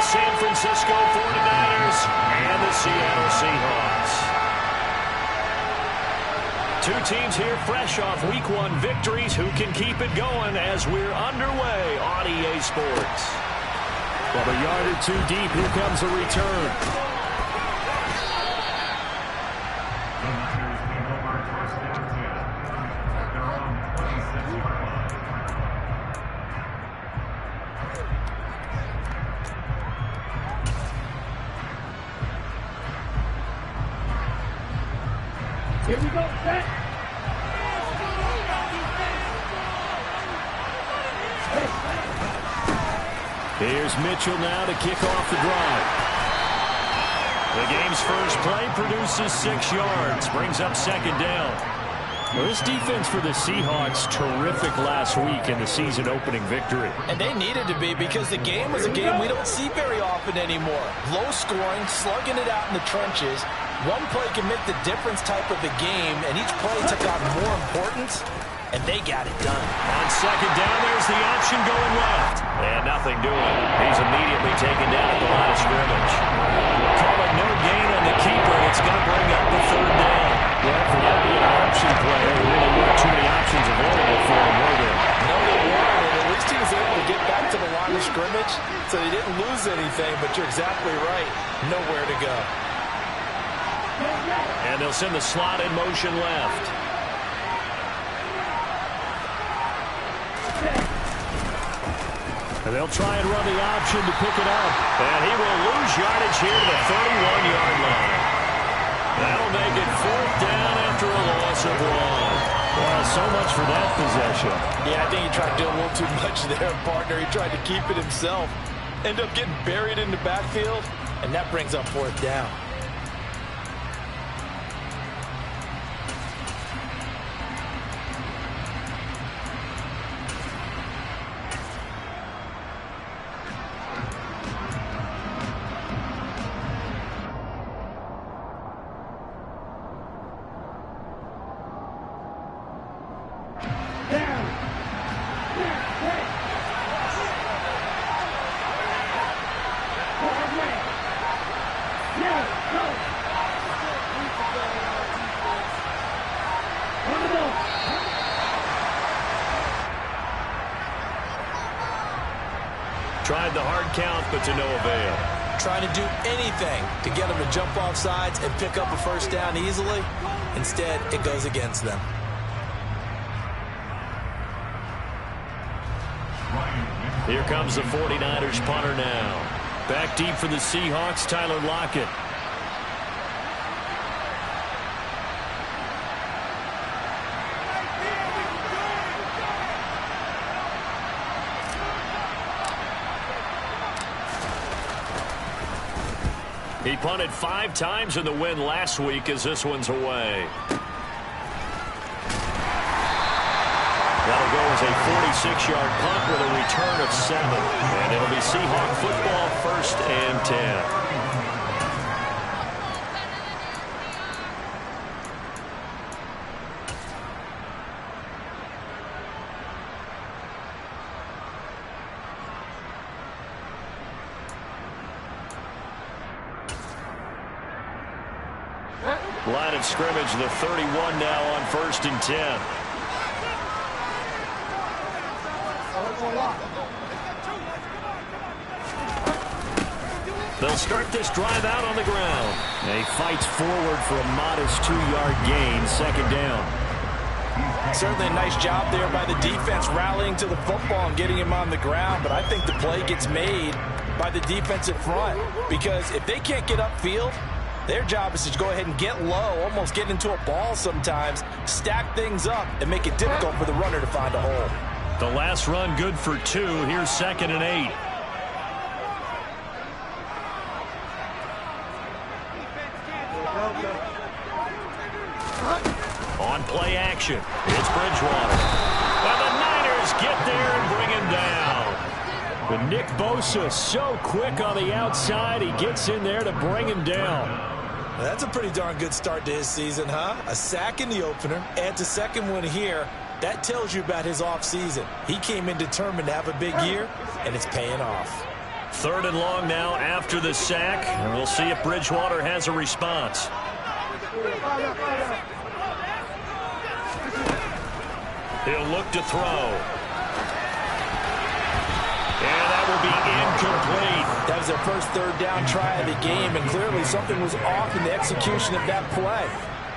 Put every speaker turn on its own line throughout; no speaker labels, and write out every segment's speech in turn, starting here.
San Francisco 49ers and the Seattle Seahawks. Two teams here fresh off Week 1 victories. Who can keep it going as we're underway on EA Sports? Well, a yard or two deep. Here comes a return.
Here we go, set.
Here's Mitchell now to kick off the drive. The game's first play produces 6 yards, brings up second down. Well, this defense for the Seahawks, terrific last week in the season-opening victory.
And they needed to be because the game was a game we don't see very often anymore. Low scoring, slugging it out in the trenches. One play can make the difference type of the game, and each play took on more importance, and they got it done.
On second down, there's the option going left. And nothing doing. He's immediately taken down at the line of scrimmage. Call it no gain on the keeper, and it's going to bring up the third down. Well, for that being an option play, there really weren't too many options available for him, were there?
No, there weren't, and at least he was able to get back to the line of scrimmage, so he didn't lose anything, but you're exactly right. Nowhere to go.
And they'll send the slot in motion left. And they'll try and run the option to pick it up. And he will lose yardage here to the 31-yard line. That'll make it fourth down after a loss of 1. Well, so much for that possession.
Yeah, I think he tried to do a little too much there, partner. He tried to keep it himself. Ended up getting buried in the backfield, and that brings up fourth down.
Tried the hard count, but to no avail.
Trying to do anything to get them to jump off sides and pick up a first down easily. Instead, it goes against them.
Here comes the 49ers punter now. Back deep for the Seahawks, Tyler Lockett. He punted 5 times in the win last week as this one's away. That'll go as a 46-yard punt with a return of 7. And it'll be Seahawk football, 1st and 10. Line of scrimmage, the 31 now on 1st and 10. They'll start this drive out on the ground. And he fights forward for a modest 2-yard gain, second down.
Certainly a nice job there by the defense rallying to the football and getting him on the ground, but I think the play gets made by the defensive front because if they can't get upfield, their job is to go ahead and get low, almost get into a ball sometimes, stack things up, and make it difficult for the runner to find a hole.
The last run good for 2. Here's 2nd and 8. On play action, it's Bridgewater. And the Niners get there and bring him down. But Nick Bosa so quick on the outside, he gets in there to bring him down.
That's a pretty darn good start to his season, huh? A sack in the opener, adds a second one here. That tells you about his offseason. He came in determined to have a big year, and it's paying off.
3rd and long now after the sack, and we'll see if Bridgewater has a response. He'll look to throw. And that will be incomplete.
That was their first 3rd down try of the game, and clearly something was off in the execution of that play.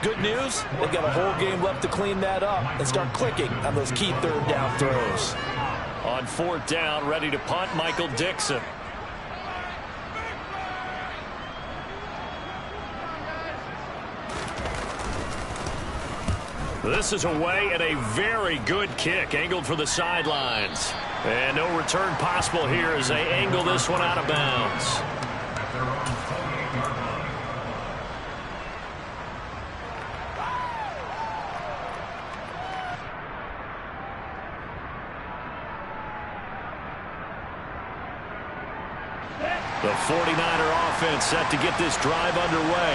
Good news, they've got a whole game left to clean that up and start clicking on those key 3rd down throws.
On 4th down, ready to punt, Michael Dixon. This is away and a very good kick, angled for the sidelines. And no return possible here as they angle this one out of bounds. The 49er offense set to get this drive underway.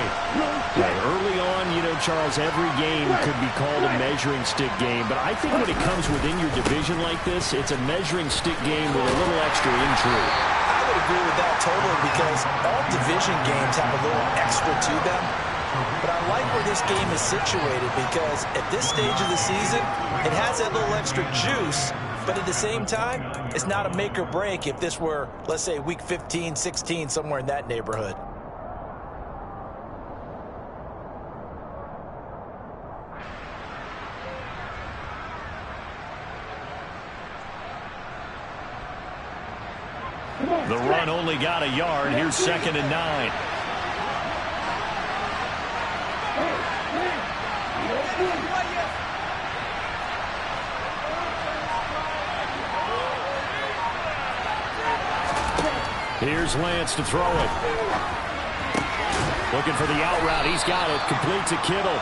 Early on, you know, Charles, every game could be called a measuring stick game. But I think when it comes within your division like this, it's a measuring stick game with a little extra intrigue.
I would agree with that totally because all division games have a little extra to them. But I like where this game is situated because at this stage of the season, it has that little extra juice. But at the same time, it's not a make or break if this were, let's say, week 15, 16, somewhere in that neighborhood.
The run only got a yard. Here's 2nd and 9. Here's Lance to throw it. Looking for the out route. He's got it. Complete to Kittle.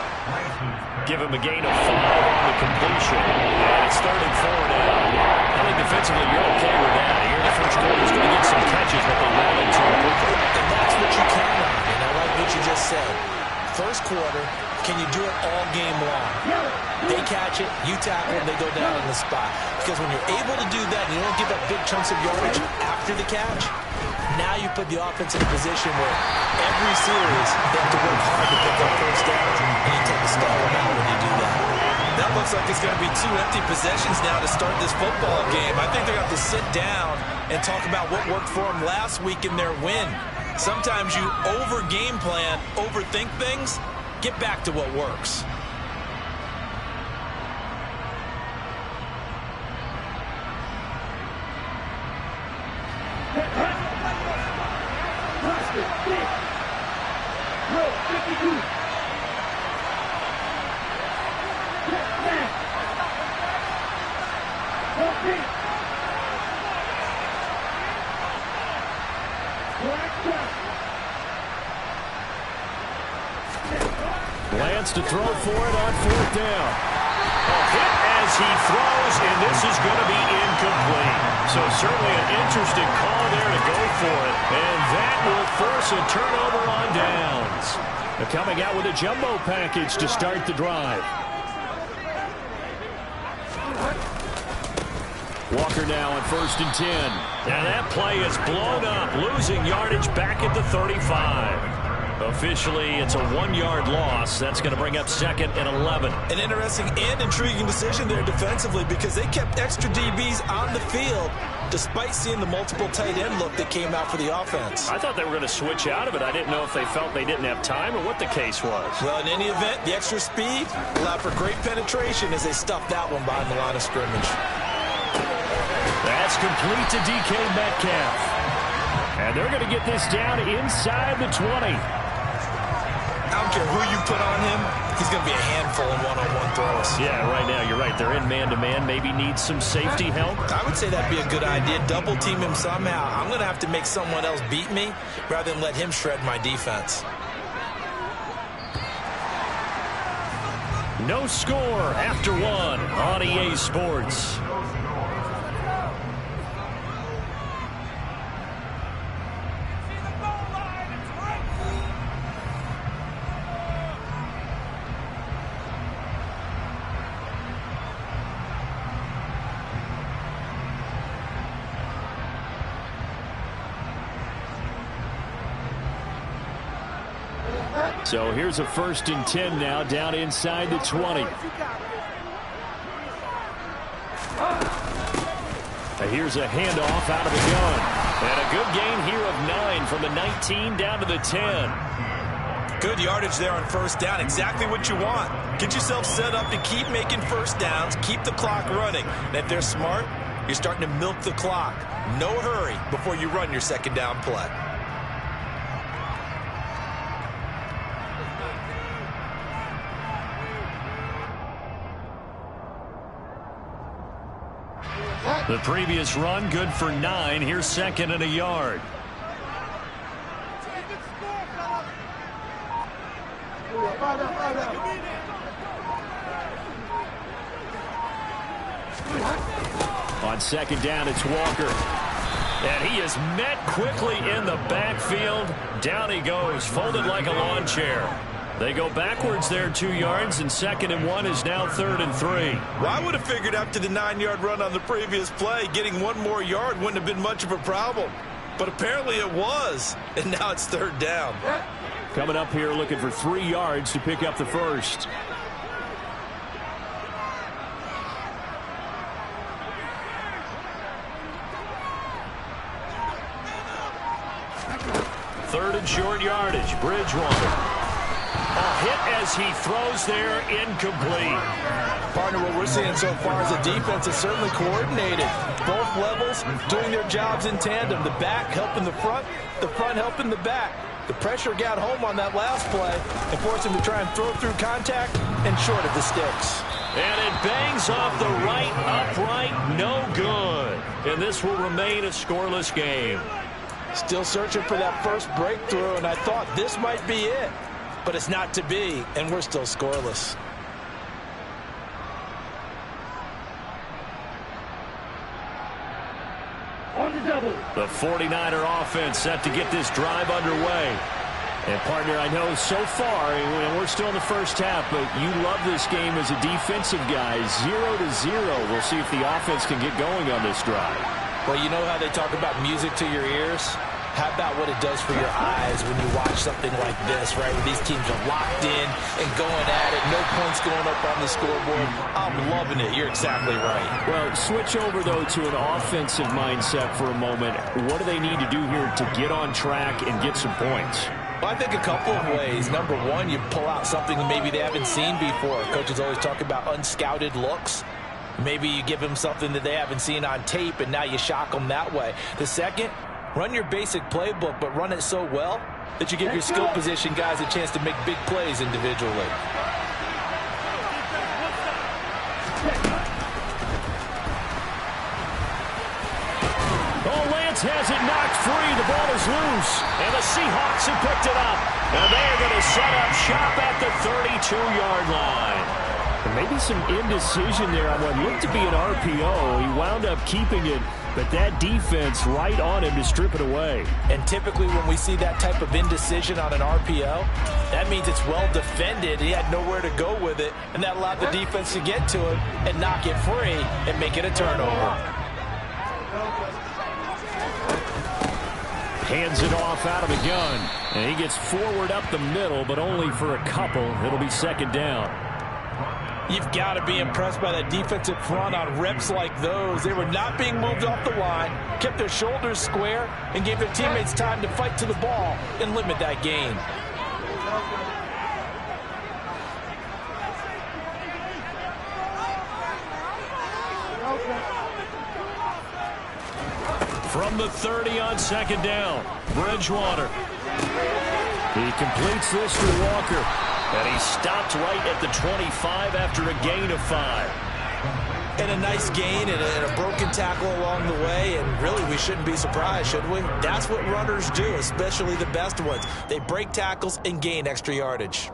Give him a gain of 5 on the completion. And it's 3rd and 4 now. I think defensively you're okay with that. Here in the first quarter is going to get some catches, but they roll into him quickly.
And that's what you count on. And I like what you just said. First quarter, can you do it all game long? They catch it, you tackle it, they go down on the spot. Because when you're able to do that and you don't give up big chunks of yardage after the catch, now you put the offense in a position where every series they have to work hard to pick up first downs, and you take a stall them out when you do that.
That looks like it's going to be 2 empty possessions now to start this football game. I think they're going to have to sit down and talk about what worked for them last week in their win. Sometimes you over-game plan, overthink things, get back to what works.
Lance to throw for it on 4th down. A hit as he throws, and this is going to be incomplete. So certainly an interesting call there to go for it. And that will force a turnover on downs. They're coming out with a jumbo package to start the drive. Walker now on 1st and 10. And that play is blown up, losing yardage back at the 35. Officially, it's a 1-yard loss. That's going to bring up 2nd and 11.
An interesting and intriguing decision there defensively because they kept extra DBs on the field despite seeing the multiple tight end look that came out for the offense.
I thought they were going to switch out of it. I didn't know if they felt they didn't have time or what the case was.
Well, in any event, the extra speed allowed for great penetration as they stuffed that one behind the line of scrimmage.
That's complete to DK Metcalf. And they're going to get this down inside the 20.
I don't care who you put on him, he's going to be a handful in one-on-one throws.
Yeah, right now, you're right. They're in man-to-man. Maybe needs some safety help.
I would say that'd be a good idea. Double team him somehow. I'm going to have to make someone else beat me rather than let him shred my defense.
No score after 1 on EA Sports.
So here's a 1st and 10 now, down inside the 20. Here's a handoff out of the gun. And a good gain here of 9 from the 19 down to the 10.
Good yardage there on 1st down. Exactly what you want. Get yourself set up to keep making 1st downs, keep the clock running. And if they're smart, you're starting to milk the clock. No hurry before you run your 2nd down play.
The previous run good for 9. Here's 2nd and a yard. On 2nd down, it's Walker. And he is met quickly in the backfield. Down he goes, folded like a lawn chair. They go backwards there 2 yards, and 2nd and 1 is now 3rd and 3.
Well, I would have figured after the 9-yard run on the previous play, getting 1 more yard wouldn't have been much of a problem. But apparently it was, and now it's 3rd down.
Coming up here looking for 3 yards to pick up the 1st. Third and short yardage. Bridgewater. A hit as he throws there, incomplete.
Partner, what we're seeing so far is the defense is certainly coordinated. Both levels doing their jobs in tandem. The back helping the front helping the back. The pressure got home on that last play and forced him to try and throw through contact and short of the sticks.
And it bangs off the right upright, no good. And this will remain a scoreless game.
Still searching for that first breakthrough, and I thought this might be it. But it's not to be, and we're still scoreless.
On the double.
The 49er offense set to get this drive underway. And, partner, I know so far, and we're still in the first half, but you love this game as a defensive guy. 0-0. We'll see if the offense can get going on this drive.
Well, you know how they talk about music to your ears? How about what it does for your eyes when you watch something like this, right? Where these teams are locked in and going at it. No points going up on the scoreboard. I'm loving it. You're exactly right.
Well, switch over, though, to an offensive mindset for a moment. What do they need to do here to get on track and get some points?
Well, I think a couple of ways. Number one, you pull out something that maybe they haven't seen before. Coaches always talk about unscouted looks. Maybe you give them something that they haven't seen on tape, and now you shock them that way. The second, run your basic playbook, but run it so well that you give your skill position guys a chance to make big plays individually.
Oh, Lance has it knocked free. The ball is loose, and the Seahawks have picked it up. And they're going to set up shop at the 32-yard line. Maybe some indecision there on what looked to be an RPO. He wound up keeping it, but that defense right on him to strip it away.
And typically when we see that type of indecision on an RPO, that means it's well defended. He had nowhere to go with it, and that allowed the defense to get to him and knock it free and make it a turnover.
Hands it off out of the gun, and he gets forward up the middle, but only for a couple. It'll be 2nd down.
You've got to be impressed by that defensive front on reps like those. They were not being moved off the line, kept their shoulders square, and gave their teammates time to fight to the ball and limit that gain.
From the 30 on 2nd down, Bridgewater. He completes this to Walker. And he stopped right at the 25 after a gain of 5.
And a nice gain and a broken tackle along the way. And really, we shouldn't be surprised, should we? That's what runners do, especially the best ones. They break tackles and gain extra yardage.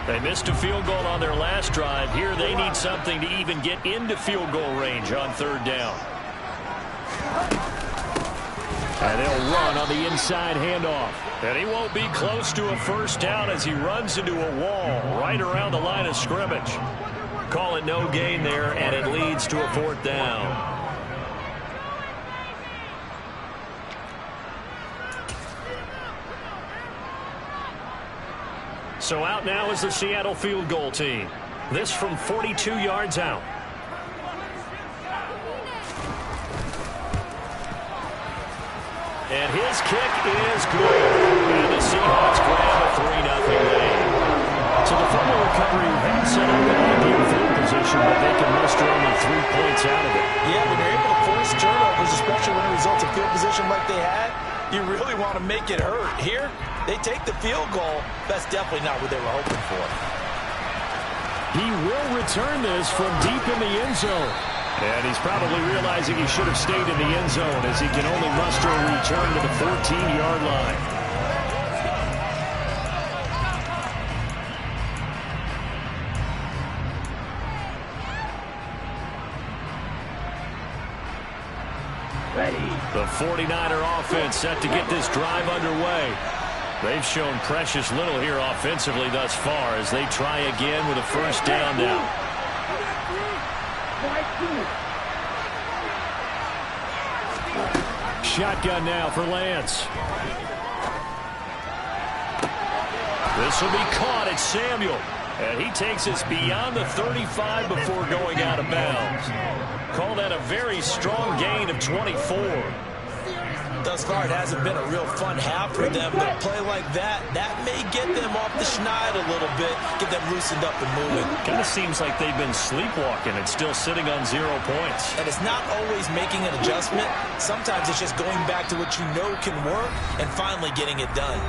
They missed a field goal on their last drive. Here they need something to even get into field goal range on 3rd down. And they'll run on the inside handoff. And he won't be close to a 1st down as he runs into a wall right around the line of scrimmage.
Call it no gain there, and it leads to a 4th down. So out now is the Seattle field goal team. This from 42 yards out. And his kick is good. And the Seahawks grab a 3-0 lead. So the fumble recovery had set up an ideal field position, but they can muster only 3 points out of it.
Yeah, when you're able to force turnovers, especially when it results in field position like they had, you really want to make it hurt. Here, they take the field goal. That's definitely not what they were hoping for.
He will return this from deep in the end zone.
And he's probably realizing he should have stayed in the end zone as he can only muster a return to the 14-yard line. The 49er offense set to get this drive underway. They've shown precious little here offensively thus far as they try again with a 1st down now.
Shotgun now for Lance.
This will be caught at Samuel. And he takes us beyond the 35 before going out of bounds. Call that a very strong gain of 24.
Thus far, it hasn't been a real fun half for them, but a play like that may get them off the schneid a little bit, get them loosened up and moving.
Kind of seems like they've been sleepwalking and still sitting on 0 points.
And it's not always making an adjustment. Sometimes it's just going back to what you know can work and finally getting it done.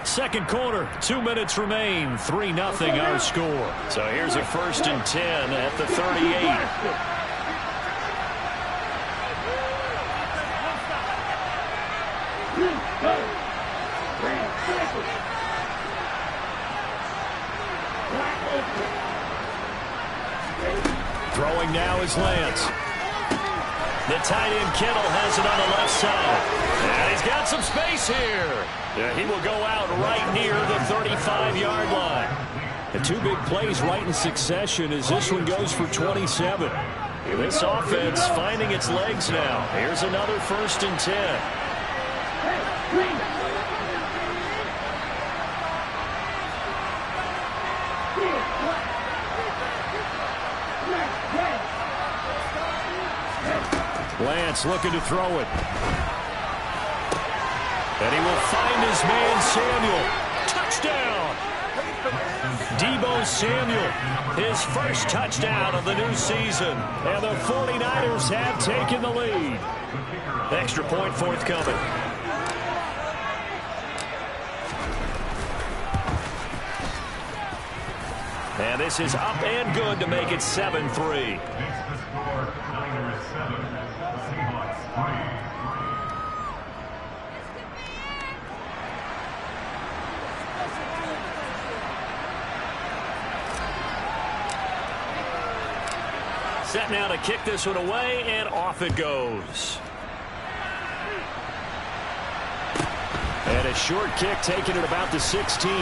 Second quarter, 2 minutes remain. 3-0 our score.
So here's a 1st and 10 at the 38.
Throwing now is Lance.
The tight end Kittle has it on the left side. And he's got some space here. Yeah, he will go out right near the 35-yard line.
And 2 big plays right in succession as this one goes for 27.
This offense finding its legs now. Here's another 1st and 10.
Lance looking to throw it. And he will find his man Samuel. Touchdown! Deebo Samuel, his first touchdown of the new season. And the 49ers have taken the lead.
Extra point forthcoming. And this is up and good to make it 7-3. Set now to kick this one away, and off it goes.
And a short kick taken at about the 16.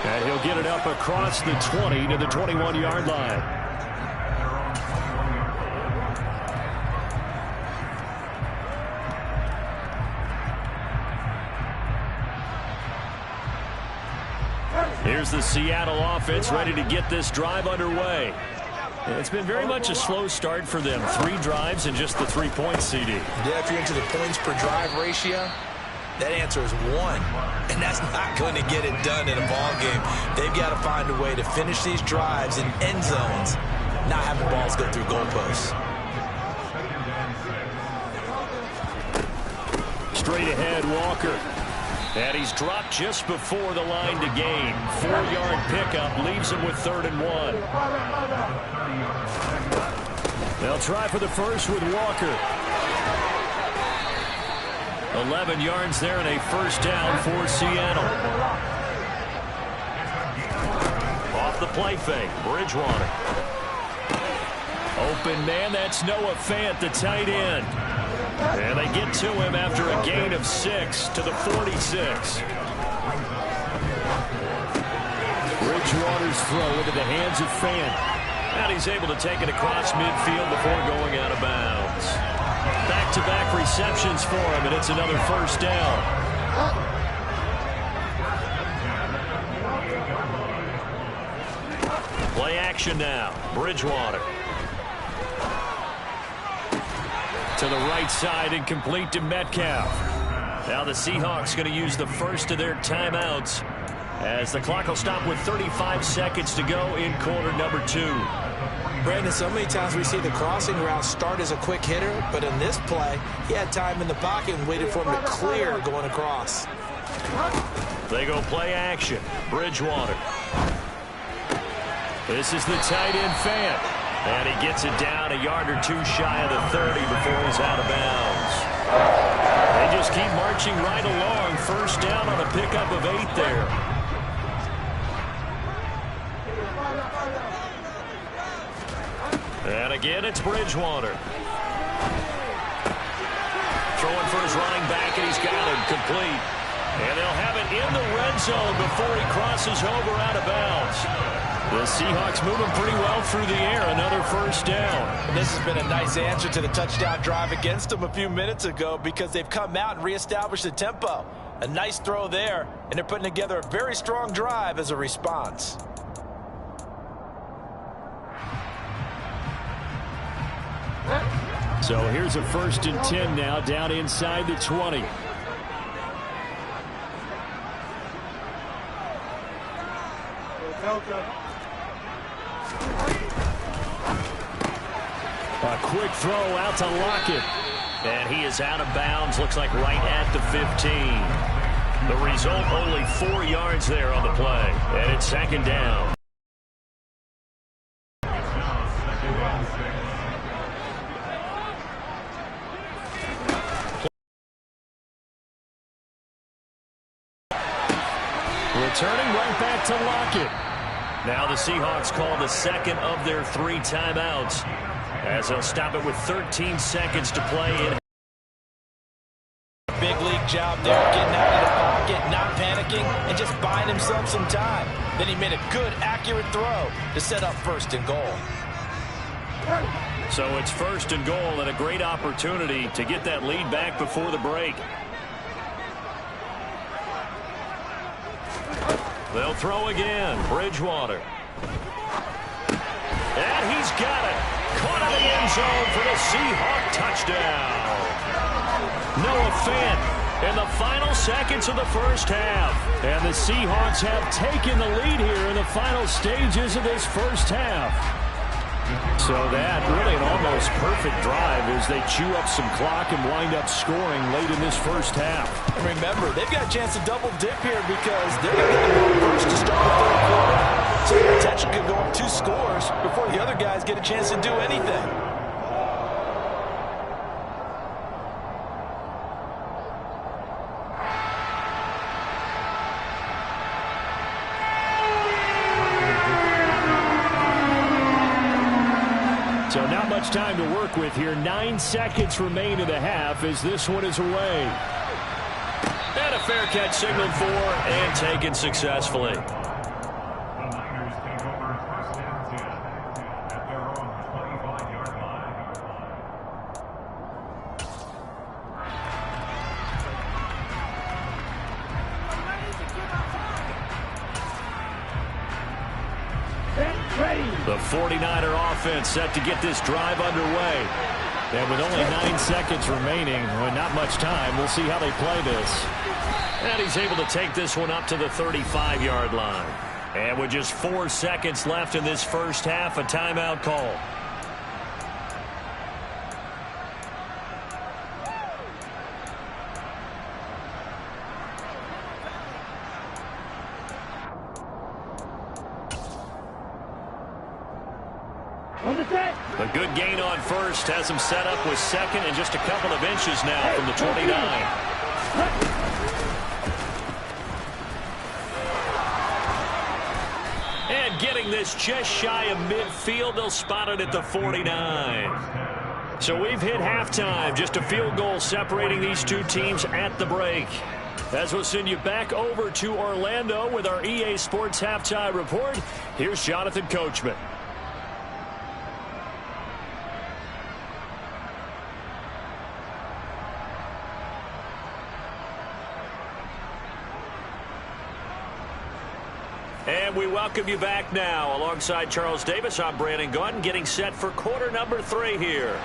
And he'll get it up across the 20 to the 21-yard line.
Here's the Seattle offense ready to get this drive underway. It's been very much a slow start for them. 3 drives and just the 3 points, CD.
Yeah, if you're into the points per drive ratio, that answer is 1. And that's not going to get it done in a ball game. They've got to find a way to finish these drives in end zones, not having balls go through goalposts.
Straight ahead, Walker. And he's dropped just before the line to gain. 4-yard pickup leaves him with 3rd and 1.
They'll try for the first with Walker.
11 yards there and a 1st down for Seattle. Off the play fake, Bridgewater. Open man, that's Noah Fant, the tight end. And they get to him after a gain of 6 to the 46.
Bridgewater his throw into the hands of Fant.
And he's able to take it across midfield before going out of bounds. Back-to-back receptions for him, and it's another first down. Play action now. Bridgewater. To the right side and complete to Metcalf. Now the Seahawks going to use the first of their timeouts as the clock will stop with 35 seconds to go in quarter number 2.
Brandon, so many times we see the crossing route start as a quick hitter, but in this play, he had time in the pocket and waited for him to clear going across.
They go play action. Bridgewater. This is the tight end Fant. And he gets it down a yard or two shy of the 30 before he's out of bounds. They just keep marching right along. First down on a pickup of 8 there. And again, it's Bridgewater. Throwing for his running back, and he's got him complete. And they'll have it in the red zone before he crosses over out of bounds. The Seahawks moving pretty well through the air. Another first down.
And this has been a nice answer to the touchdown drive against them a few minutes ago because they've come out and reestablished the tempo. A nice throw there, and they're putting together a very strong drive as a response.
So here's a 1st and 10 now, down inside the 20. A quick throw out to Lockett.
And he is out of bounds, looks like right at the 15. The result, only 4 yards there on the play. And it's 2nd down.
Returning right back to Lockett.
Now the Seahawks call the second of their 3 timeouts as they'll stop it with 13 seconds to play in.
Big league job there, getting out of the pocket, not panicking, and just buying himself some time. Then he made a good, accurate throw to set up 1st and goal.
So it's 1st and goal and a great opportunity to get that lead back before the break. They'll throw again. Bridgewater. And he's got it. Caught in the end zone for the Seahawk touchdown. Noah Fant in the final seconds of the first half.
And the Seahawks have taken the lead here in the final stages of this first half. So that really an almost perfect drive as they chew up some clock and wind up scoring late in this first half.
And remember, they've got a chance to double dip here because they're going to get the ball first to start the 3rd quarter. So the potential could go up 2 scores before the other guys get a chance to do anything.
So not much time to work with here. 9 seconds remain in the half as this one is away.
And a fair catch signaled for and taken successfully. The 49er offense set to get this drive underway. And with only 9 seconds remaining, well, not much time, we'll see how they play this. And he's able to take this one up to the 35-yard line. And with just 4 seconds left in this first half, a timeout call. A good gain on first has him set up with 2nd and just a couple of inches now from the 29. And getting this just shy of midfield, they'll spot it at the 49. So we've hit halftime, just a field goal separating these 2 teams at the break.
As we'll send you back over to Orlando with our EA Sports Halftime Report, here's Jonathan Coachman. And we welcome you back now. Alongside Charles Davis, I'm Brandon Gaudin, getting set for quarter number 3 here.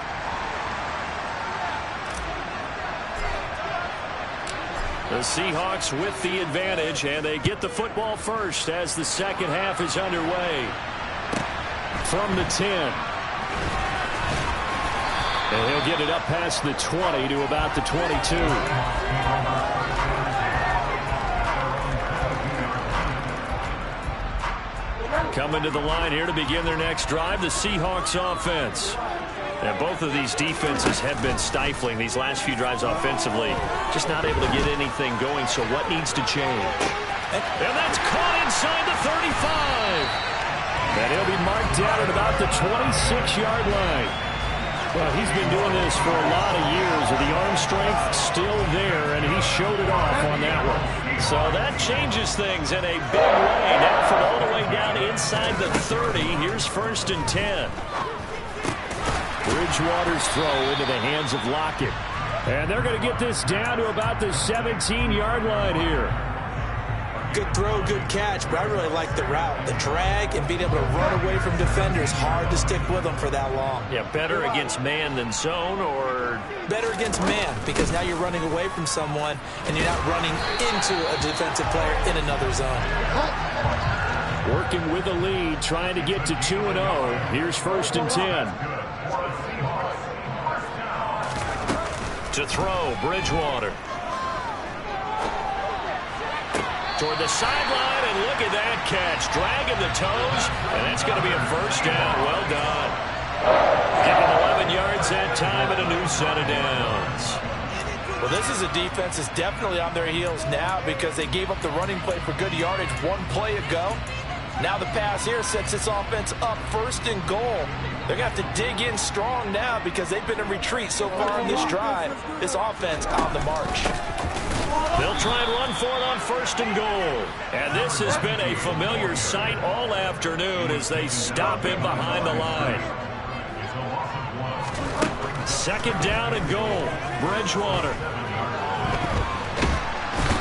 The Seahawks with the advantage, and they get the football first as the second half is underway. From the 10. And he'll get it up past the 20 to about the 22. Coming to the line here to begin their next drive, the Seahawks offense. And both of these defenses have been stifling these last few drives offensively. Just not able to get anything going, so what needs to change? And that's caught inside the 35. And he'll be marked down at about the 26-yard line. Well, he's been doing this for a lot of years, and the arm strength still there, and he showed it off on that one. So that changes things in a big way. Now from all the way down inside the 30, here's 1st and 10. Bridgewater's throw into the hands of Lockett. And they're going to get this down to about the 17-yard line here.
Good throw, good catch, but I really like the route. The drag and being able to run away from defenders, hard to stick with them for that long.
Yeah, better against man than zone, or?
Better against man, because now you're running away from someone and you're not running into a defensive player in another zone.
Working with the lead, trying to get to 2-0. Here's 1st and 10. To throw, Bridgewater. Toward the sideline, and look at that catch. Dragging the toes, and that's going to be a 1st down. Well done. Giving 11 yards that time and a new set of downs.
Well, this is a defense that's definitely on their heels now because they gave up the running play for good yardage one play ago. Now the pass here sets this offense up 1st and goal. They're going to have to dig in strong now because they've been in retreat so far in this drive. This offense on the march.
They'll try and run for it on 1st and goal. And this has been a familiar sight all afternoon as they stop him behind the line. 2nd down and goal. Bridgewater.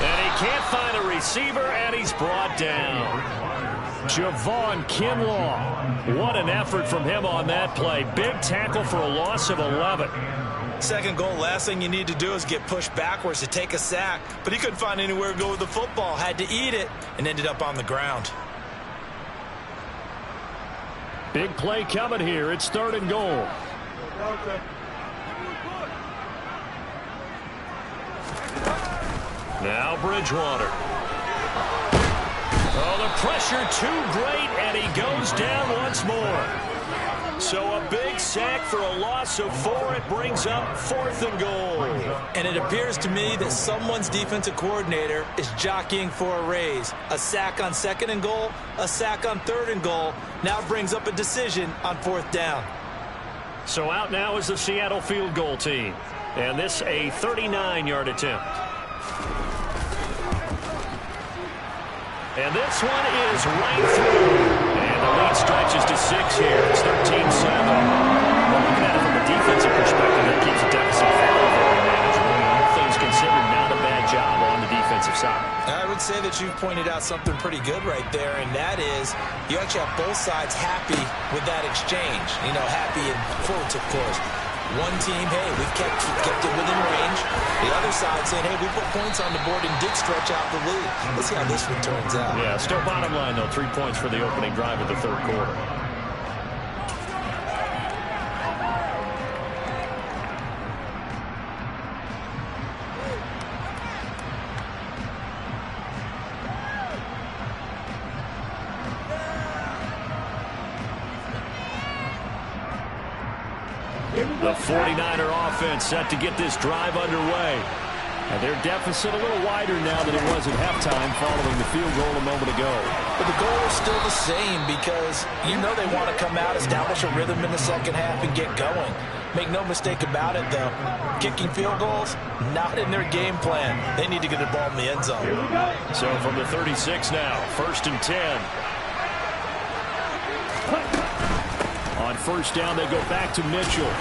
And he can't find a receiver, and he's brought down. Javon Kinlaw. What an effort from him on that play. Big tackle for a loss of 11.
2nd goal, last thing you need to do is get pushed backwards to take a sack. But he couldn't find anywhere to go with the football. Had to eat it and ended up on the ground.
Big play coming here. It's 3rd and goal. Now Bridgewater. Oh, the pressure too great, and he goes down once more. So a big sack for a loss of 4. It brings up 4th and goal.
And it appears to me that someone's defensive coordinator is jockeying for a raise. A sack on 2nd and goal, a sack on 3rd and goal. Now brings up a decision on 4th down.
So out now is the Seattle field goal team. And this a 39-yard attempt. And this one is right through. And the lead stretches to 6 here. It's 13-7. Well, looking at it from a defensive perspective, that keeps the deficit fairly very manageable. All things considered, not a bad job on the defensive side.
I would say that you've pointed out something pretty good right there, and that is you actually have both sides happy with that exchange. You know, happy in quotes, of course. One team, hey, we've kept it within range. The other side saying, hey, we put points on the board and did stretch out the lead. Let's see how this one turns out.
Yeah, still bottom line, though. 3 points for the opening drive of the 3rd quarter. The 49er offense set to get this drive underway. And their deficit a little wider now than it was at halftime following the field goal a moment ago.
But the goal is still the same because you know they want to come out, establish a rhythm in the second half, and get going. Make no mistake about it, though. Kicking field goals, not in their game plan. They need to get the ball in the end zone.
So from the 36 now, 1st and 10. On 1st down, they go back to Mitchell.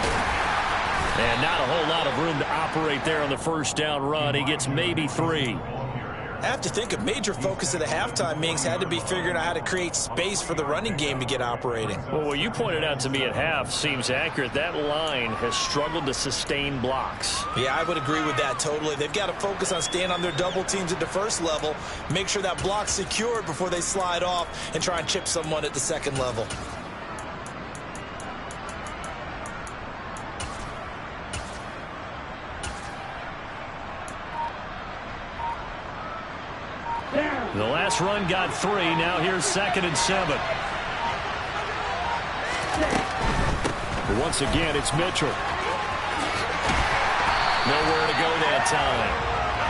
And not a whole lot of room to operate there on the 1st down run. He gets maybe 3.
I have to think a major focus at the halftime meetings had to be figuring out how to create space for the running game to get operating.
Well, what you pointed out to me at half seems accurate. That line has struggled to sustain blocks.
Yeah, I would agree with that totally. They've got to focus on staying on their double teams at the 1st level, make sure that block's secured before they slide off and try and chip someone at the 2nd level.
The last run got 3. Now here's 2nd and 7. But once again, it's Mitchell. Nowhere to go that time.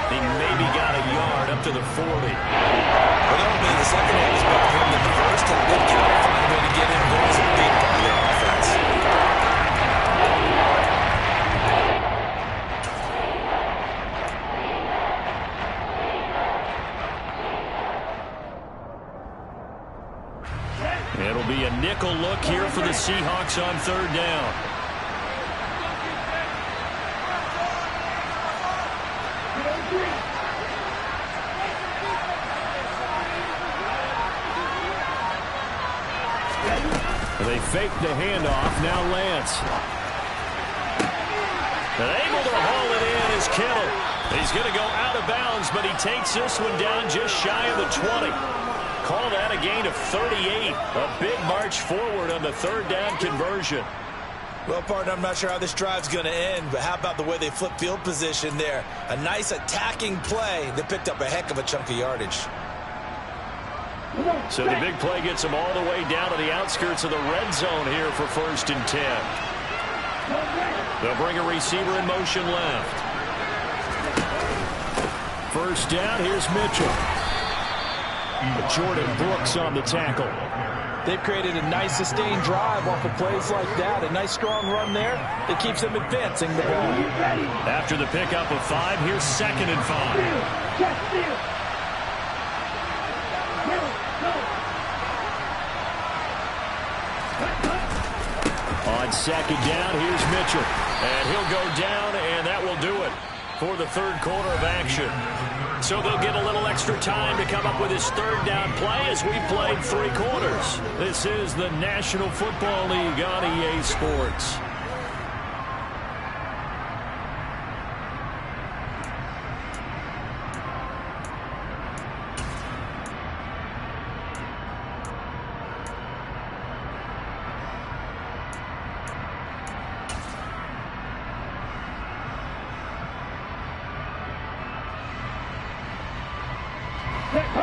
He maybe got a yard up to the 40.
Well, that'll be the second half is better for him than the first half. They've got to find a way to get him going as a big part of their offense.
It'll be a nickel look here for the Seahawks on 3rd down. They fake the handoff. Now Lance. And able to haul it in is Kittle. He's going to go out of bounds, but he takes this one down just shy of the 20. Call that a gain of 38. A big march forward on the 3rd down conversion.
Well, partner, I'm not sure how this drive's going to end, but how about the way they flip field position there? A nice attacking play that picked up a heck of a chunk of yardage.
So the big play gets them all the way down to the outskirts of the red zone here for 1st and 10. They'll bring a receiver in motion left. 1st down, here's Mitchell. Jordan Brooks on the tackle.
They've created a nice sustained drive off of plays like that. A nice strong run there that keeps them advancing the ball.
After the pickup of 5, here's 2nd and 5. On 2nd down, here's Mitchell. And he'll go down, and that will do it for the 3rd quarter of action. So they'll get a little extra time to come up with his 3rd down play as we played 3 quarters. This is the National Football League on EA Sports.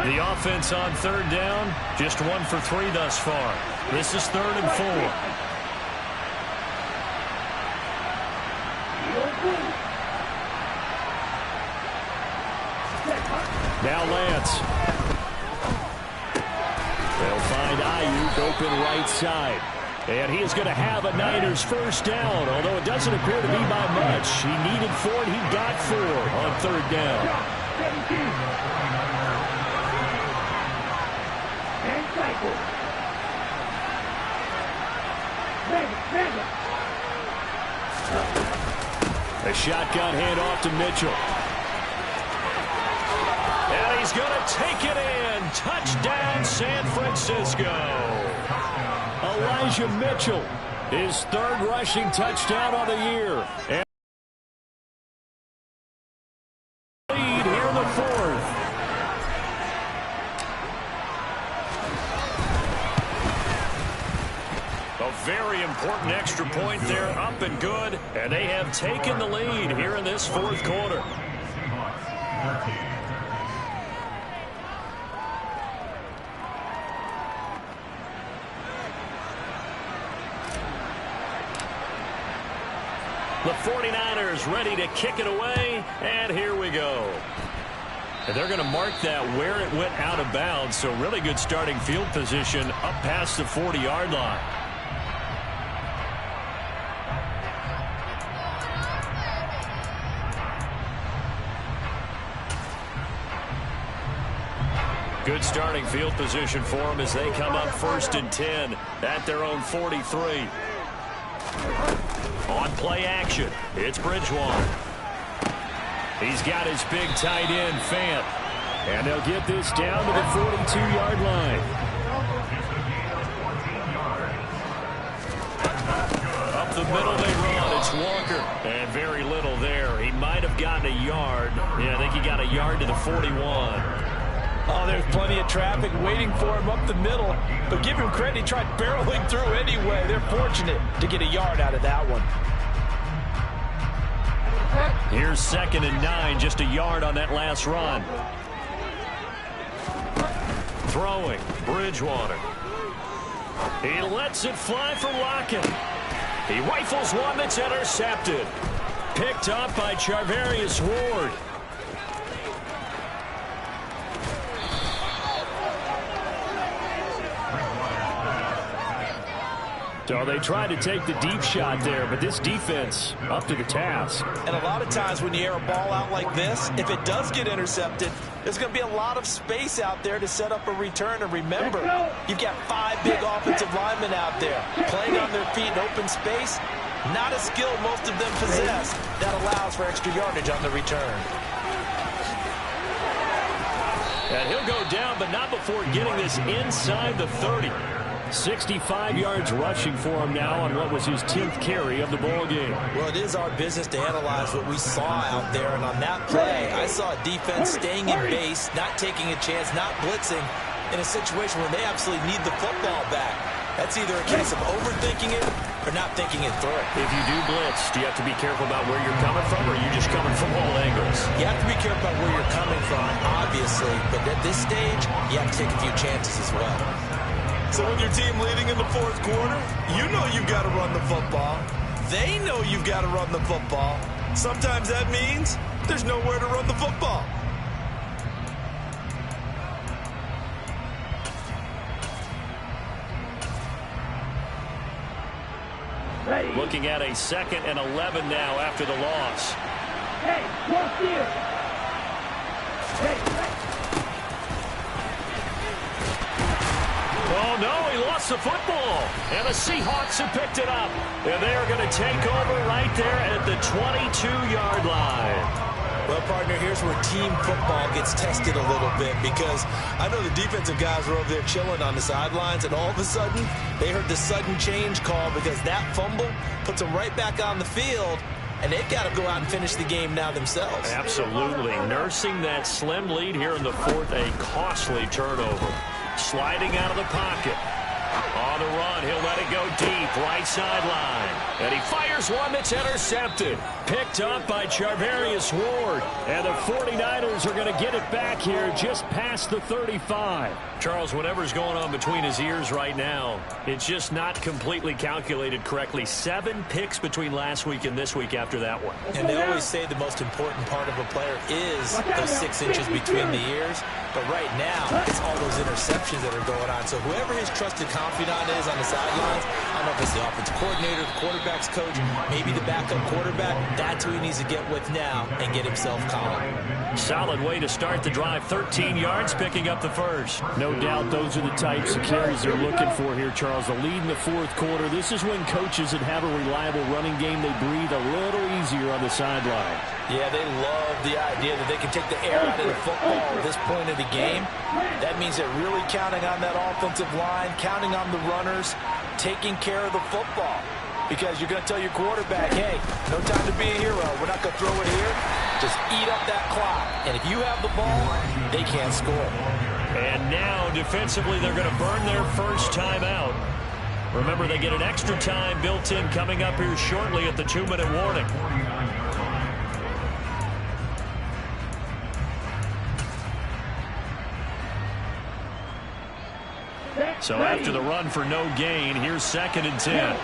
The offense on 3rd down, just 1 for 3 thus far. This is 3rd and 4. Now Lance. They'll find Ayuk open right side. And he is going to have a Niners 1st down, although it doesn't appear to be by much. He needed 4, and he got 4 on 3rd down. A shotgun handoff to Mitchell. And he's going to take it in. Touchdown, San Francisco. Elijah Mitchell, his 3rd rushing touchdown on the year. And lead here in the 4th. A very important extra point there, up and good. And they have taken the lead here in this 4th quarter. The 49ers ready to kick it away, and here we go. And they're going to mark that where it went out of bounds, so really good starting field position up past the 40-yard line. Good starting field position for them as they come up 1st and 10 at their own 43. On play action, it's Bridgewater. He's got his big tight end, Fant. And they'll get this down to the 42-yard line. Up the middle they run. It's Walker. And very little there. He might have gotten a yard. Yeah, I think he got a yard to the 41.
Oh, there's plenty of traffic waiting for him up the middle. But give him credit, he tried barreling through anyway. They're fortunate to get a yard out of that one.
Here's 2nd and 9, just a yard on that last run. Throwing, Bridgewater. He lets it fly for Lockett. He rifles one that's intercepted. Picked up by Charvarius Ward. So they tried to take the deep shot there, but this defense up to the task.
And a lot of times when you air a ball out like this, if it does get intercepted, there's going to be a lot of space out there to set up a return. And remember, you've got 5 big offensive linemen out there playing on their feet in open space. Not a skill most of them possess. That allows for extra yardage on the return.
And he'll go down, but not before getting this inside the 30. 65 yards rushing for him now on what was his 10th carry of the ball game.
Well, it is our business to analyze what we saw out there. And on that play, I saw a defense staying in base, not taking a chance, not blitzing in a situation where they absolutely need the football back. That's either a case of overthinking it or not thinking it through.
If you do blitz, do you have to be careful about where you're coming from, or are you just coming from all angles?
You have to be careful about where you're coming from, obviously. But at this stage, you have to take a few chances as well.
So when your team leading in the 4th quarter, you know you've got to run the football. They know you've got to run the football. Sometimes that means there's nowhere to run the football.
Looking at a 2nd and 11 now after the loss.
Hey, walk here. Hey.
Oh, no, he lost the football. And the Seahawks have picked it up. And they are going to take over right there at the 22-yard line.
Well, partner, here's where team football gets tested a little bit, because I know the defensive guys were over there chilling on the sidelines, and all of a sudden, they heard the sudden change call because that fumble puts them right back on the field, and they've got to go out and finish the game now themselves.
Absolutely. Nursing that slim lead here in the 4th, a costly turnover. Sliding out of the pocket. On the run, he'll let it go deep, right sideline. And he fires one that's intercepted. Picked up by Charvarius Ward. And the 49ers are going to get it back here just past the 35. Charles, whatever's going on between his ears right now, it's just not completely calculated correctly. 7 picks between last week and this week after that one.
And they always say the most important part of a player is those 6 inches between the ears. But right now, it's all those interceptions that are going on. So whoever his trusted confidant is on the sidelines, I don't know if it's the offensive coordinator, the quarterback's coach, maybe the backup quarterback, that's who he needs to get with now and get himself calm.
Solid way to start the drive. 13 yards, picking up the first. No doubt those are the types of carries they're looking for here, Charles. The lead in the 4th quarter. This is when coaches that have a reliable running game, they breathe a little easier on the sideline.
Yeah, they love the idea that they can take the air out of the football at this point of the game. That means they're really counting on that offensive line, counting on the runners, taking care of the football. Because you're going to tell your quarterback, hey, no time to be a hero. We're not going to throw it here. Just eat up that clock. And if you have the ball, they can't score.
And now, defensively, they're going to burn their first time out. Remember, they get an extra time built in coming up here shortly at the 2-minute warning. So after the run for no gain, here's 2nd and 10.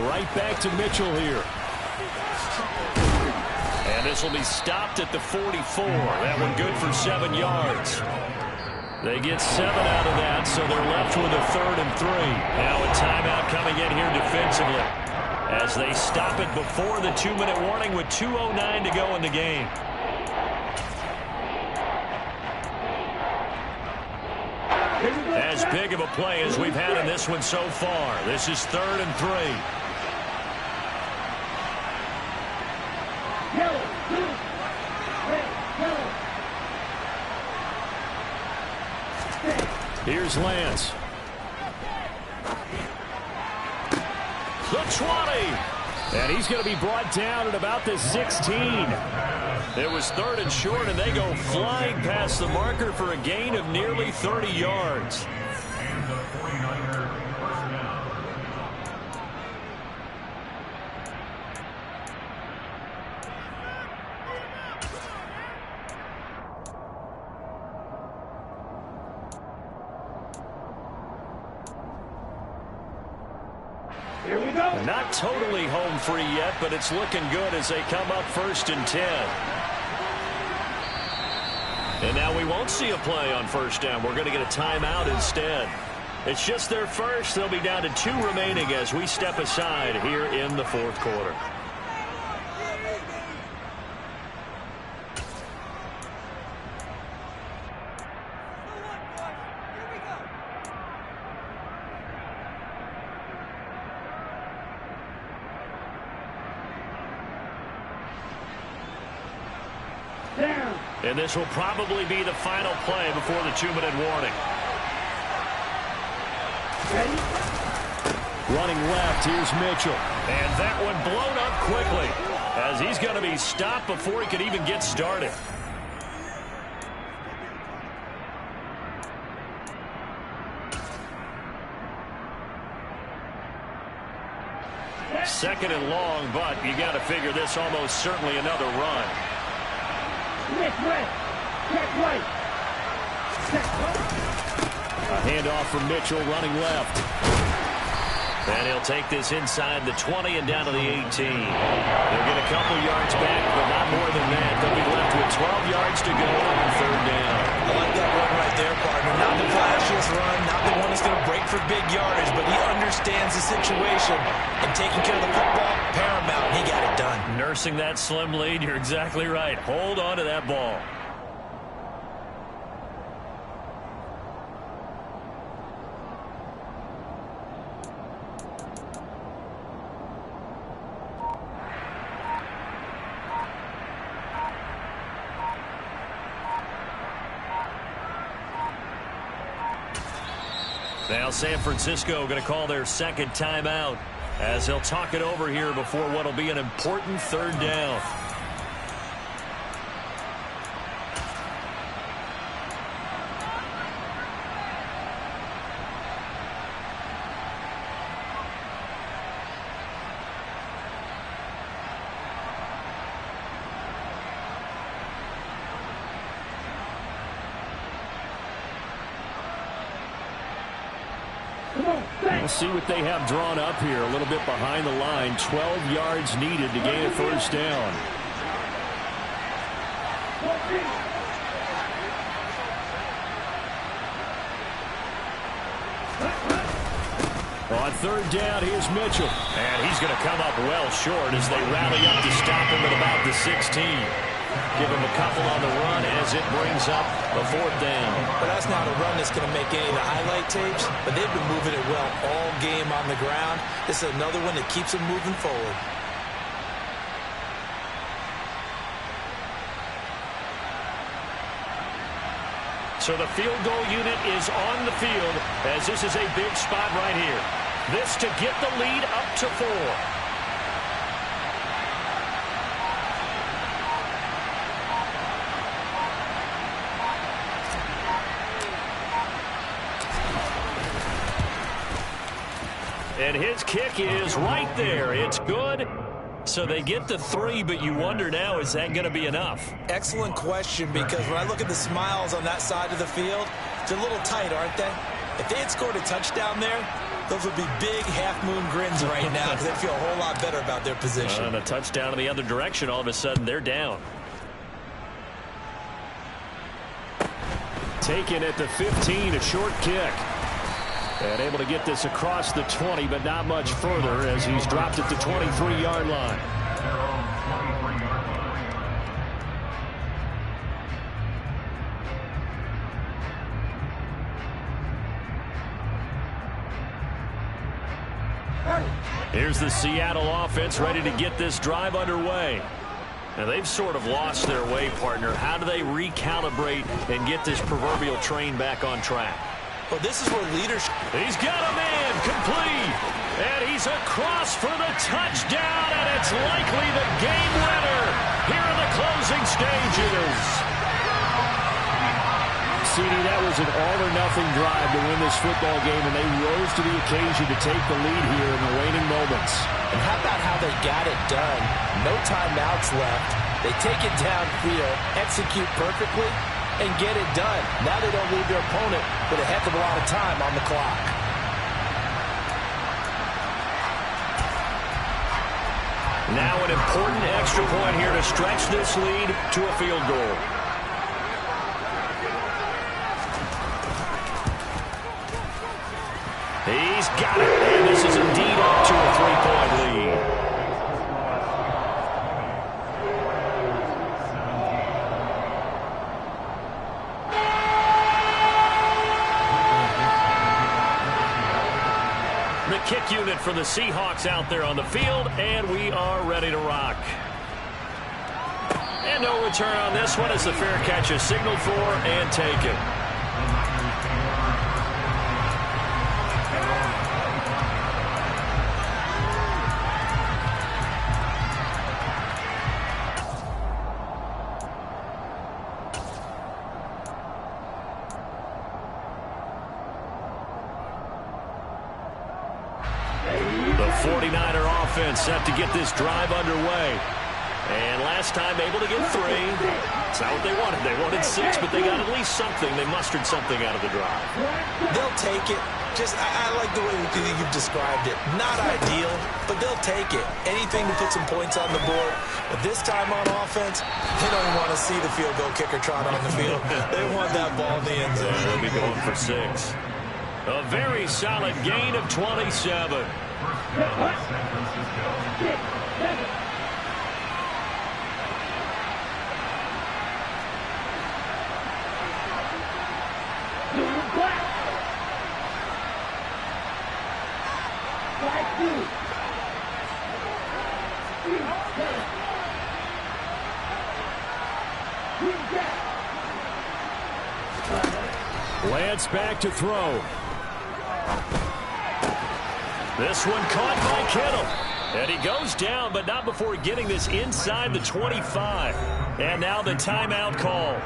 Right back to Mitchell here. And this will be stopped at the 44. That one good for 7 yards. They get 7 out of that, so they're left with a 3rd and 3. Now a timeout coming in here defensively as they stop it before the 2-minute warning with 2:09 to go in the game. as big of a play as we've had in this one so far. This is 3rd and 3.
Yellow, blue, red, yellow.
Here's Lance. The 20. And he's going to be brought down at about the 16. It was 3rd and short, and they go flying past the marker for a gain of nearly 30 yards.
Here we go.
Not totally home free yet, but it's looking good as they come up 1st and 10. And now we won't see a play on 1st down. We're going to get a timeout instead. It's just their first. They'll be down to 2 remaining as we step aside here in the 4th quarter.
Down.
And this will probably be the final play before the 2-minute warning.
Ready?
Running left, here's Mitchell. And that one blown up quickly as he's going to be stopped before he could even get started. Second and long, but you got to figure this almost certainly another run.
Check right. Check right. Check right.
A handoff from Mitchell running left. And he'll take this inside the 20 and down to the 18. They'll get a couple yards back, but not more than that. They'll be left with 12 yards to go on 3rd down.
I like that run right there, partner. Not the flashiest run, not the one that's going to break for big yardage, but he understands the situation, and taking care of the football, paramount, and he got it done.
Nursing that slim lead, you're exactly right. Hold on to that ball. Now San Francisco going to call their 2nd timeout as they'll talk it over here before what will be an important 3rd down. We'll see what they have drawn up here. A little bit behind the line. 12 yards needed to gain a 1st down. On 3rd down, here's Mitchell. And he's going to come up well short as they rally up to stop him at about the 16. Give him a couple on the run as it brings up a 4th down.
But that's not a run that's going to make any of the highlight tapes, but they've been moving it well all game on the ground. This is another one that keeps them moving forward.
So the field goal unit is on the field as this is a big spot right here. This to get the lead up to 4. And his kick is right there. It's good. So they get the 3, but you wonder now, is that going to be enough?
Excellent question, because when I look at the smiles on that side of the field, they're a little tight, aren't they? If they had scored a touchdown there, those would be big half-moon grins right now because they feel a whole lot better about their position.
And a touchdown in the other direction, all of a sudden they're down. Taken at the 15, a short kick. And able to get this across the 20, but not much further as he's dropped at the 23-yard line. Here's the Seattle offense ready to get this drive underway. Now, they've sort of lost their way, partner. How do they recalibrate and get this proverbial train back on track?
Well, this is where leadership...
He's got a man complete. And he's across for the touchdown, and it's likely the game winner here in the closing stages. CD, that was an all-or-nothing drive to win this football game, and they rose to the occasion to take the lead here in the waning moments.
And how about how they got it done? No timeouts left. They take it downfield, execute perfectly, and get it done. Now they don't leave their opponent with a heck of a lot of time on the clock.
Now an important extra point here to stretch this lead to a field goal. He's got it, and this is indeed up to a three-point lead. The kick unit for the Seahawks out there on the field, and we are ready to rock. And no return on this one as the fair catch is signaled for and taken. The 49er offense set to get this drive underway. And last time able to get 3. It's not what they wanted. They wanted 6, but they got at least something. They mustered something out of the drive.
They'll take it. I like the way you've described it. Not ideal, but they'll take it. Anything to put some points on the board. But this time on offense, they don't even want to see the field goal kicker trot on the field. They want that ball in the end zone.
Yeah, they'll be going for 6. A very solid gain of 27. Lance back to throw. This one caught by Kittle. And he goes down, but not before getting this inside the 25. And now the timeout call.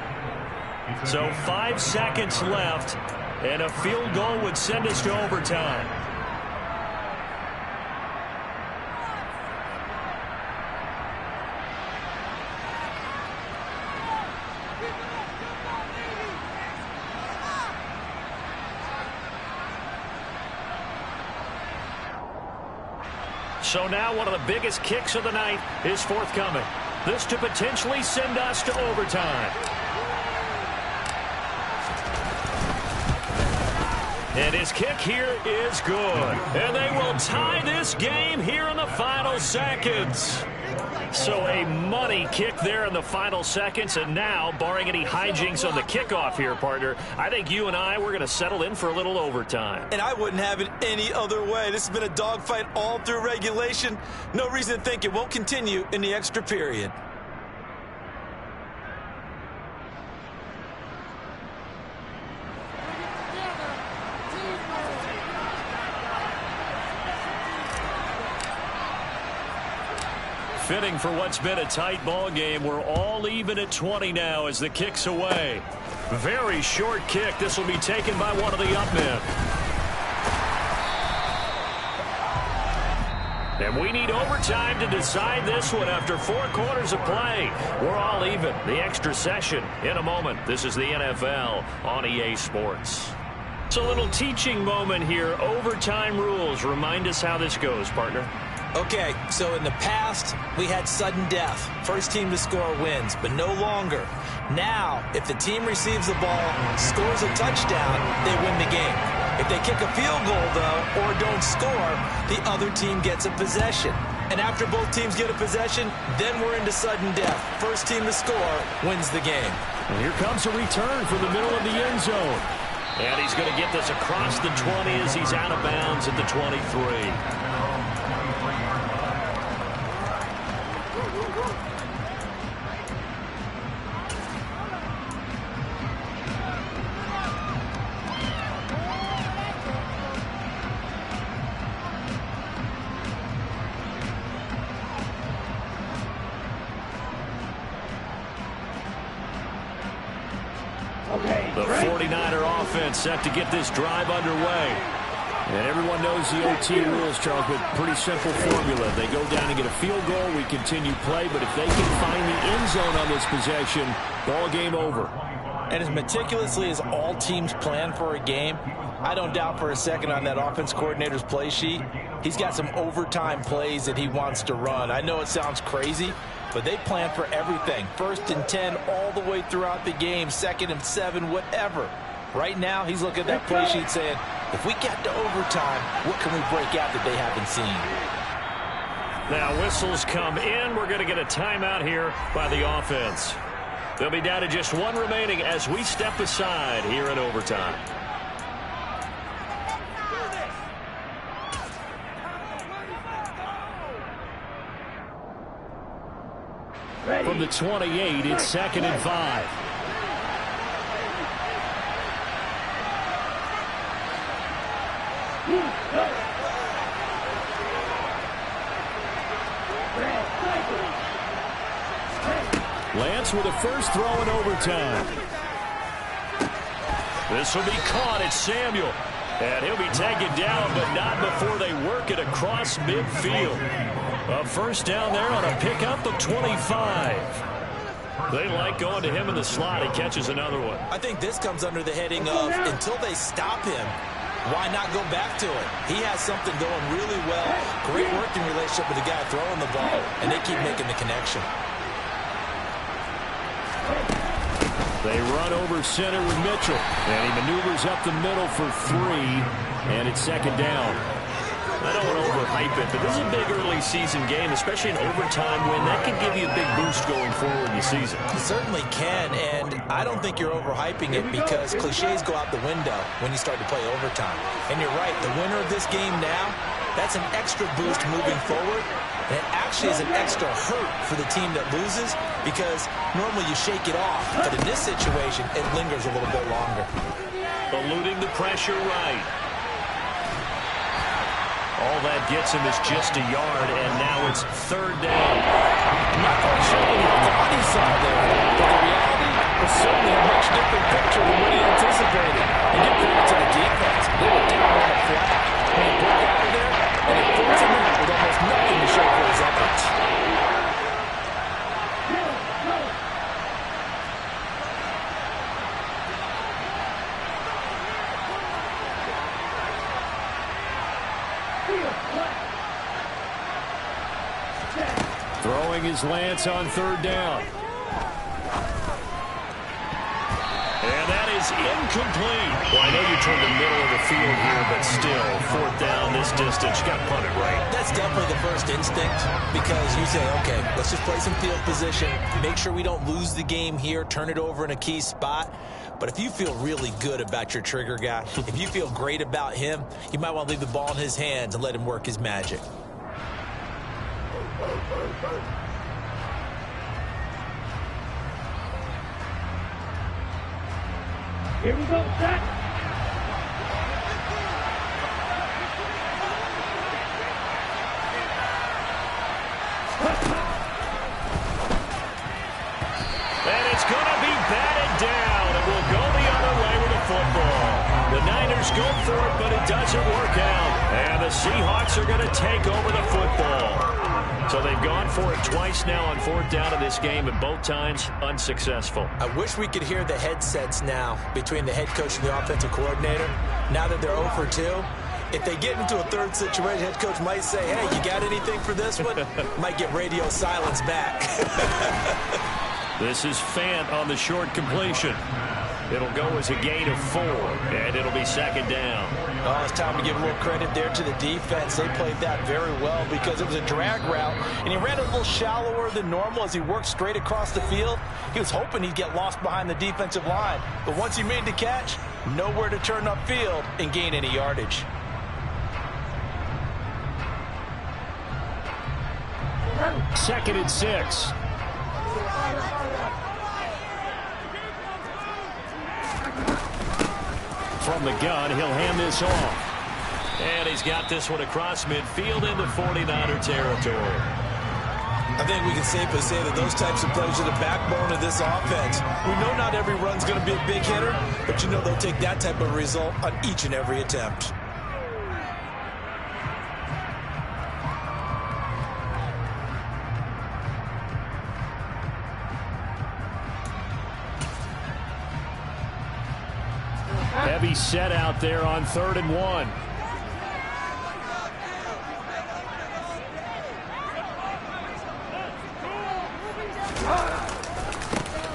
So 5 seconds left, and a field goal would send us to overtime. So now one of the biggest kicks of the night is forthcoming. This to potentially send us to overtime. And his kick here is good. And they will tie this game here in the final seconds. So a money kick there in the final seconds. And now, barring any hijinks on the kickoff here, partner, I think you and I, we're going to settle in for a little overtime.
And I wouldn't have it any other way. This has been a dogfight all through regulation. No reason to think it won't continue in the extra period.
Fitting for what's been a tight ball game. We're all even at 20 now as the kick's away. Very short kick. This will be taken by one of the up men. And we need overtime to decide this one after 4 quarters of play. We're all even. The extra session in a moment. This is the NFL on EA Sports. So a little teaching moment here. Overtime rules. Remind us how this goes, partner.
Okay, so in the past, we had sudden death. First team to score wins, but no longer. Now, if the team receives the ball, scores a touchdown, they win the game. If they kick a field goal, though, or don't score, the other team gets a possession. And after both teams get a possession, then we're into sudden death. First team to score wins the game.
And here comes a return from the middle of the end zone. And he's going to get this across the 20 as he's out of bounds at the 23. The 49er offense set to get this drive underway. And everyone knows the OT rules, Charles, but pretty simple formula. They go down and get a field goal, we continue play, but if they can find the end zone on this possession, ball game over.
And as meticulously as all teams plan for a game, I don't doubt for a second on that offense coordinator's play sheet, he's got some overtime plays that he wants to run. I know it sounds crazy, but they plan for everything. 1st and 10 all the way throughout the game, 2nd and 7, whatever. Right now, he's looking at that play sheet saying, if we get to overtime, what can we break out that they haven't seen?
Now whistles come in. We're going to get a timeout here by the offense. They'll be down to just one remaining as we step aside here in overtime. From the 28, it's 2nd and 5. Lance with a first throw in overtime. This will be caught. It's Samuel. And he'll be taken down, but not before they work it across midfield. A first down there on a pickup of 25. They like going to him in the slot. He catches another one.
I think this comes under the heading of until they stop him, why not go back to it? He has something going really well. Great working relationship with the guy throwing the ball, and they keep making the connection.
They run over center with Mitchell, and he maneuvers up the middle for 3, and it's 2nd down. I don't want to overhype it, but this is a big early season game, especially an overtime win. That can give you a big boost going forward in the season.
It certainly can, and I don't think you're overhyping it because cliches go out the window when you start to play overtime. And you're right, the winner of this game now, that's an extra boost moving forward. And it actually is an extra hurt for the team that loses because normally you shake it off. But in this situation, it lingers a little bit longer.
Eluding the pressure right. All that gets him is just a yard, and now it's 3rd down.
Not quite sure what he thought he saw there, but the reality was certainly a much different picture than what he anticipated. And give credit to the defense. They were down on the flat. And he broke out of there, and he puts him out with almost nothing to show for his efforts.
Throwing his Lance on 3rd down. And that is incomplete. Well, I know you turned the middle of the field here, but still, 4th down this distance. You got to punt it right.
That's definitely the first instinct because you say, okay, let's just play some field position, make sure we don't lose the game here, turn it over in a key spot. But if you feel really good about your trigger guy, if you feel great about him, you might want to leave the ball in his hands and let him work his magic.
Here we go, set.
And it's going to be batted down. It will go the other way with the football. The Niners go for it, but it doesn't work out. And the Seahawks are going to take over the football. So they've gone for it twice now on 4th down in this game, and both times unsuccessful.
I wish we could hear the headsets now between the head coach and the offensive coordinator. Now that they're 0 for 2, if they get into a 3rd situation, head coach might say, hey, you got anything for this one? Might get radio silence back.
This is Fant on the short completion. It'll go as a gain of 4, and it'll be second down.
Oh, it's time to give a little credit there to the defense. They played that very well because it was a drag route, and he ran it a little shallower than normal as he worked straight across the field. He was hoping he'd get lost behind the defensive line, but once he made the catch, nowhere to turn upfield and gain any yardage.
Second and 6. From the gun, he'll hand this off.
And he's got this one across midfield into 49er territory.
I think we can safely say that those types of plays are the backbone of this offense. We know not every run's going to be a big hitter, but you know they'll take that type of result on each and every attempt.
Heavy set out there on 3rd and 1.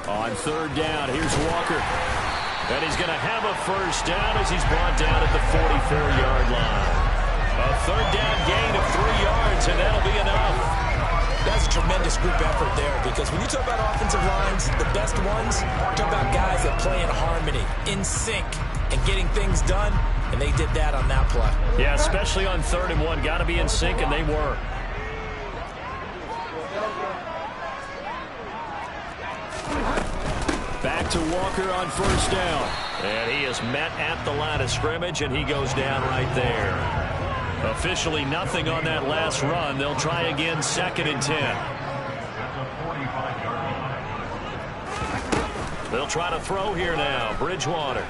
On 3rd down, here's Walker. And he's going to have a first down as he's brought down at the 44-yard line. A 3rd down gain of 3 yards, and that'll be enough.
That's a tremendous group effort there because when you talk about offensive lines, the best ones, talk about guys that play in harmony, in sync, and getting things done, and they did that on that play.
Yeah, especially on 3rd and 1. Got to be in sync, and they were. Back to Walker on 1st down.
And he is met at the line of scrimmage, and he goes down right there. Officially nothing on that last run. They'll try again 2nd and 10. They'll try to throw here now. Bridgewater.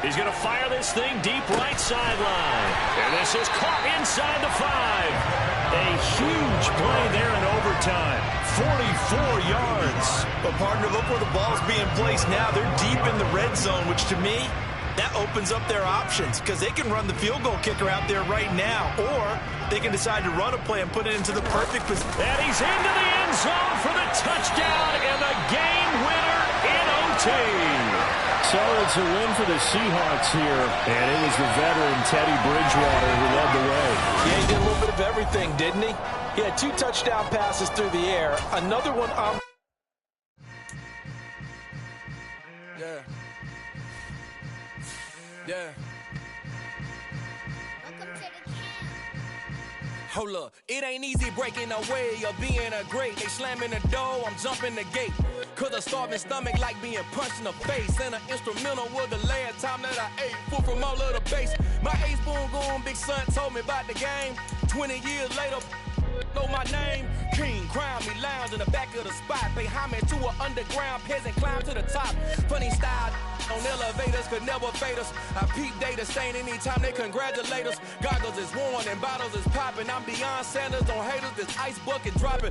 He's going to fire this thing deep right sideline. And this is caught inside the 5. A huge play there in overtime. 44 yards.
But, partner, look where the ball's being placed now. They're deep in the red zone, which to me, that opens up their options because they can run the field goal kicker out there right now, or they can decide to run a play and put it into the perfect position.
And he's into the end zone for the touchdown and the game winner in OT. So it's a win for the Seahawks here, and it was the veteran Teddy Bridgewater who led the way.
Yeah, he did a little bit of everything, didn't he? He had 2 touchdown passes through the air, another one on.
Yeah. Yeah. Hold up, it ain't easy breaking away or being a great. They slamming the door, I'm jumping the gate. Cause a starving stomach like being punched in the face. And an instrumental was the last time that I ate food from all of the base. My A-spoon going big son told me about the game. 20 years later, know my name. King, crown me, lounge in the back of the spot. Pay homage to an underground peasant, climb to the top. Funny style on elevators could never fade us. I peep data stain anytime they congratulate us. Goggles is worn and bottles is popping. I'm Deion Sanders on haters, this ice bucket dropping.